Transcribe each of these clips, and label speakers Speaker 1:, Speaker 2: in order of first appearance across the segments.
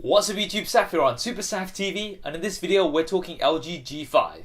Speaker 1: What's up YouTube, Saf here on Super Saf TV, and in this video we're talking LG G5.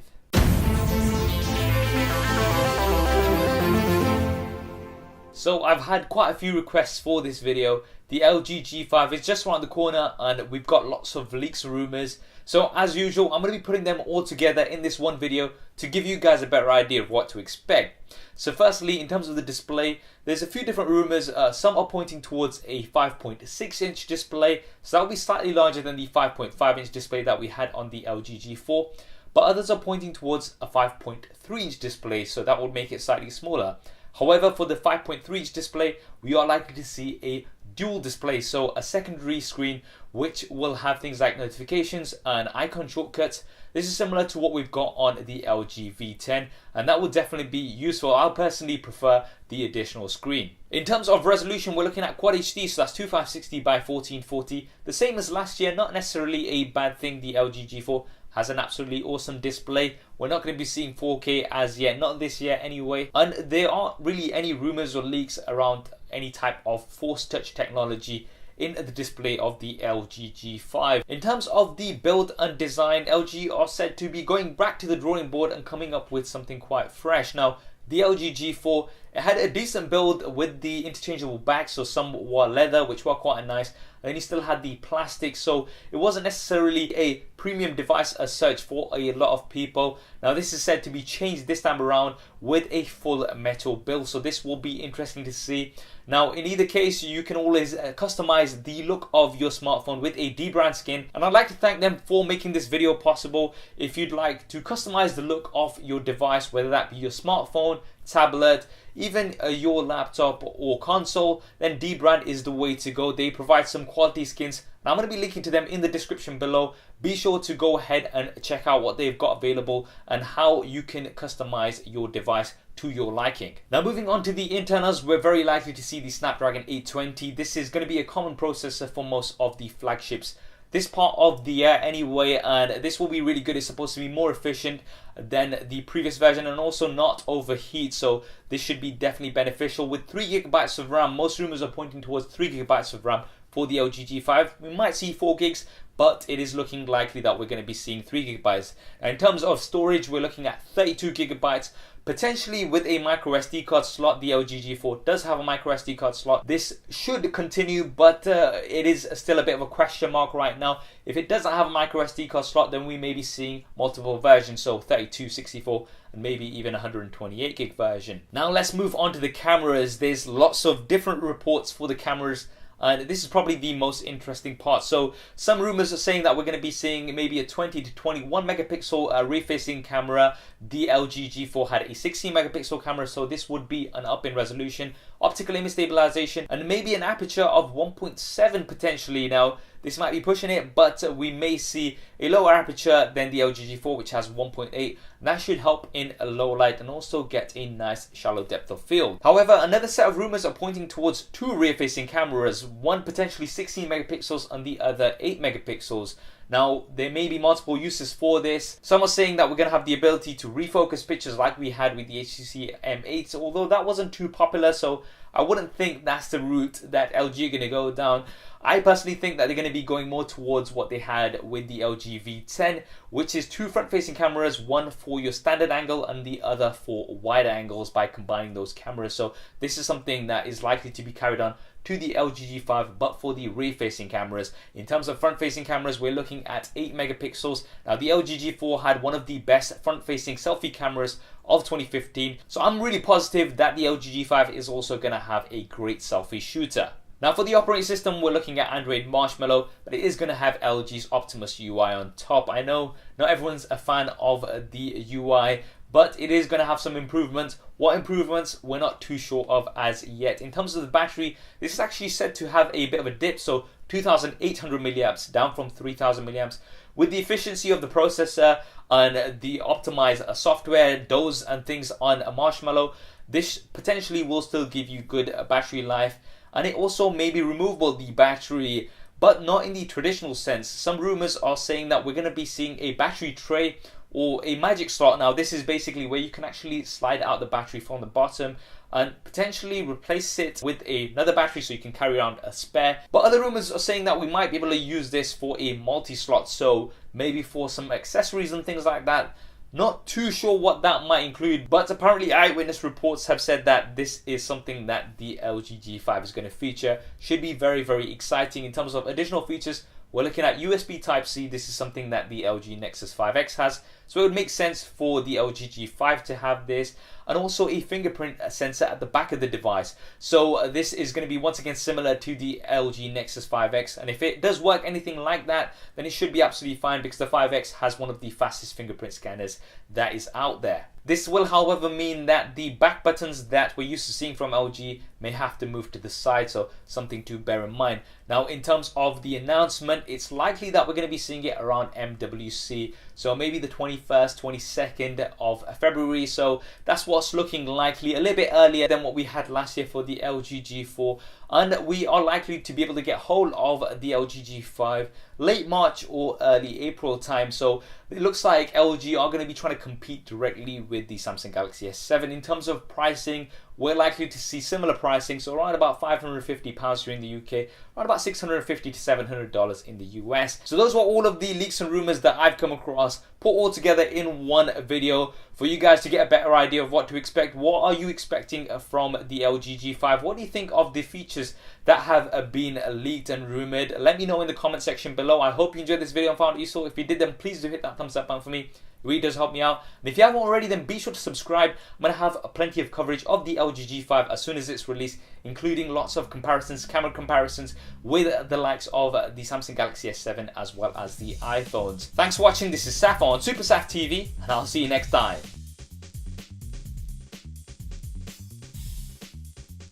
Speaker 1: So I've had quite a few requests for this video. The LG G5 is just around the corner and we've got lots of leaks and rumours. So as usual, I'm going to be putting them all together in this one video to give you guys a better idea of what to expect. So firstly, in terms of the display, there's a few different rumours. Some are pointing towards a 5.6 inch display, so that will be slightly larger than the 5.5 inch display that we had on the LG G4. But others are pointing towards a 5.3 inch display, so that would make it slightly smaller. However, for the 5.3 inch display, we are likely to see a dual display, so a secondary screen which will have things like notifications and icon shortcuts. This is similar to what we've got on the LG V10, and that will definitely be useful. I personally prefer the additional screen. In terms of resolution, we're looking at Quad HD, so that's 2560 by 1440, the same as last year. Not necessarily a bad thing. The LG G4 has an absolutely awesome display. We're not going to be seeing 4K as yet, not this year anyway. And there aren't really any rumors or leaks around any type of Force Touch technology in the display of the LG G5. In terms of the build and design, LG are said to be going back to the drawing board and coming up with something quite fresh. Now, the LG G4, it had a decent build with the interchangeable backs, so some were leather, which were quite nice, and then you still had the plastic, so it wasn't necessarily a premium device as such for a lot of people. Now this is said to be changed this time around with a full metal build, so this will be interesting to see. Now in either case, you can always customize the look of your smartphone with a dbrand skin, and I'd like to thank them for making this video possible. If you'd like to customize the look of your device, whether that be your smartphone, tablet, even your laptop or console, then dbrand is the way to go. They provide some quality skins, and I'm going to be linking to them in the description below. Be sure to go ahead and check out what they've got available and how you can customize your device to your liking. Now moving on to the internals, we're very likely to see the Snapdragon 820. This is going to be a common processor for most of the flagships this part of the year anyway, and this will be really good. It's supposed to be more efficient than the previous version and also not overheat, so this should be definitely beneficial. With 3GB of RAM, most rumors are pointing towards 3GB of RAM for the LG G5. We might see 4 gigs, but it is looking likely that we're going to be seeing 3GB. In terms of storage, we're looking at 32GB, potentially with a micro SD card slot. The LG G4 does have a micro SD card slot. This should continue, but it is still a bit of a question mark right now. If it doesn't have a micro SD card slot, then we may be seeing multiple versions, so 32, 64, and maybe even 128 gig version. Now let's move on to the cameras. There's lots of different reports for the cameras, and this is probably the most interesting part. So some rumors are saying that we're going to be seeing maybe a 20 to 21 megapixel rear-facing camera. The LG G4 had a 16 megapixel camera, so this would be an up in resolution, optical image stabilization, and maybe an aperture of 1.7 potentially. Now this might be pushing it, but we may see a lower aperture than the LG G4, which has 1.8. That should help in a low light and also get a nice shallow depth of field. However, another set of rumors are pointing towards two rear-facing cameras, one potentially 16 megapixels and the other 8 megapixels. Now, there may be multiple uses for this. Some are saying that we're going to have the ability to refocus pictures like we had with the HTC M8, although that wasn't too popular, so I wouldn't think that's the route that LG are going to go down. I personally think that they're going to be going more towards what they had with the LG V10, which is two front-facing cameras, one for your standard angle and the other for wider angles, by combining those cameras. So this is something that is likely to be carried on to the LG G5, but for the rear-facing cameras. In terms of front-facing cameras, we're looking at 8 megapixels. Now the LG G4 had one of the best front-facing selfie cameras of 2015, so I'm really positive that the LG G5 is also going to have a great selfie shooter. Now for the operating system, we're looking at Android Marshmallow, but it is going to have LG's Optimus UI on top. I know not everyone's a fan of the UI, but it is going to have some improvements. What improvements, we're not too sure of as yet. In terms of the battery, this is actually said to have a bit of a dip, so 2,800 milliamps down from 3,000 milliamps. With the efficiency of the processor and the optimized software, DOS and things on a Marshmallow, this potentially will still give you good battery life. And it also may be removable, the battery, but not in the traditional sense. Some rumors are saying that we're going to be seeing a battery tray or a magic slot. Now this is basically where you can actually slide out the battery from the bottom and potentially replace it with another battery so you can carry around a spare. But other rumors are saying that we might be able to use this for a multi-slot, so maybe for some accessories and things like that. Not too sure what that might include, but apparently eyewitness reports have said that this is something that the LG G5 is going to feature. Should be very, very exciting. In terms of additional features, we're looking at USB Type-C. This is something that the LG Nexus 5X has, so it would make sense for the LG G5 to have this, and also a fingerprint sensor at the back of the device. So this is going to be once again similar to the LG Nexus 5X, and if it does work anything like that, then it should be absolutely fine, because the 5X has one of the fastest fingerprint scanners that is out there. This will, however, mean that the back buttons that we're used to seeing from LG may have to move to the side, so something to bear in mind. Now, in terms of the announcement, it's likely that we're going to be seeing it around MWC, so maybe the 21st, 22nd of February, so that's what's looking likely, a little bit earlier than what we had last year for the LG G4, and we are likely to be able to get hold of the LG G5 late March or early April time. So it looks like LG are going to be trying to compete directly with the Samsung Galaxy S7. In terms of pricing, we're likely to see similar pricing, so around about £550 here in the UK, around about $650 to $700 in the US. So those were all of the leaks and rumors that I've come across, put all together in one video for you guys to get a better idea of what to expect. What are you expecting from the LG G5? What do you think of the features that have been leaked and rumored? Let me know in the comment section below. I hope you enjoyed this video and found it useful. If you did, then please do hit that thumbs up button for me. It really does help me out. And if you haven't already, then be sure to subscribe. I'm going to have plenty of coverage of the LG G5 as soon as it's released, including lots of comparisons, camera comparisons with the likes of the Samsung Galaxy S7 as well as the iPhones. Thanks for watching. This is Saf on Super Saf TV, and I'll see you next time.